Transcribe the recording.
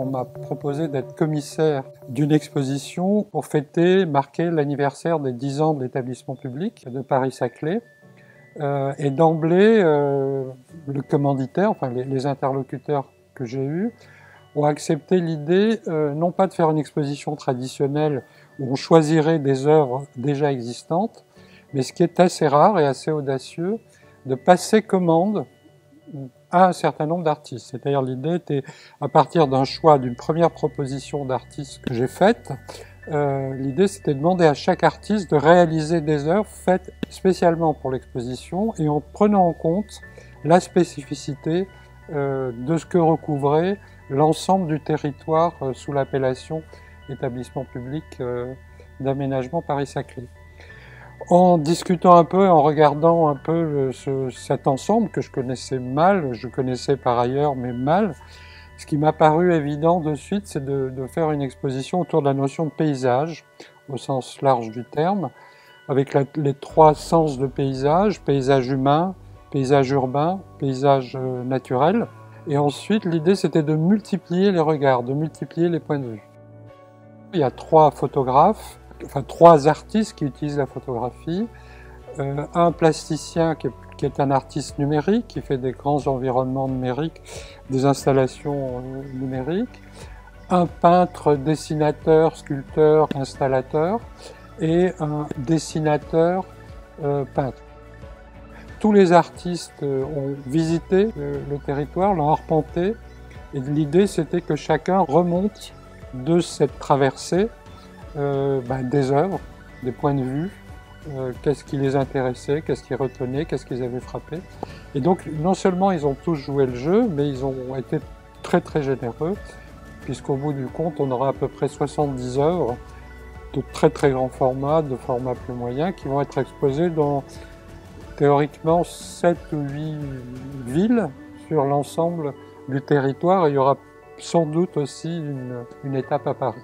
on m'a proposé d'être commissaire d'une exposition pour marquer l'anniversaire des 10 ans de l'établissement public de Paris-Saclay. Et d'emblée, le commanditaire, enfin les interlocuteurs que j'ai eus, ont accepté l'idée non pas de faire une exposition traditionnelle où on choisirait des œuvres déjà existantes, mais ce qui est assez rare et assez audacieux, de passer commande à un certain nombre d'artistes. C'est-à-dire l'idée était, à partir d'un choix, d'une première proposition d'artiste que j'ai faite, l'idée c'était de demander à chaque artiste de réaliser des œuvres faites spécialement pour l'exposition et en prenant en compte la spécificité de ce que recouvrait l'ensemble du territoire sous l'appellation établissement public d'aménagement Paris-Saclay. En discutant un peu, en regardant un peu cet ensemble que je connaissais mal, je connaissais par ailleurs mais mal, ce qui m'a paru évident de suite, c'est de faire une exposition autour de la notion de paysage, au sens large du terme, avec les trois sens de paysage, paysage humain, paysage urbain, paysage naturel. Et ensuite, l'idée, c'était de multiplier les regards, de multiplier les points de vue. Il y a trois photographes, enfin trois artistes qui utilisent la photographie, un plasticien qui est un artiste numérique, qui fait des grands environnements numériques, des installations numériques, un peintre, dessinateur, sculpteur, installateur, et un dessinateur, peintre. Tous les artistes ont visité le territoire, l'ont arpenté, et l'idée c'était que chacun remonte de cette traversée des œuvres, des points de vue, qu'est-ce qui les intéressait, qu'est-ce qui retenait, qu'est-ce qu'ils avaient frappé. Et donc non seulement ils ont tous joué le jeu, mais ils ont été très très généreux, puisqu'au bout du compte on aura à peu près 70 œuvres de très très grands formats, de formats plus moyens, qui vont être exposées dans théoriquement 7 ou 8 villes sur l'ensemble du territoire, et il y aura sans doute aussi une étape à Paris.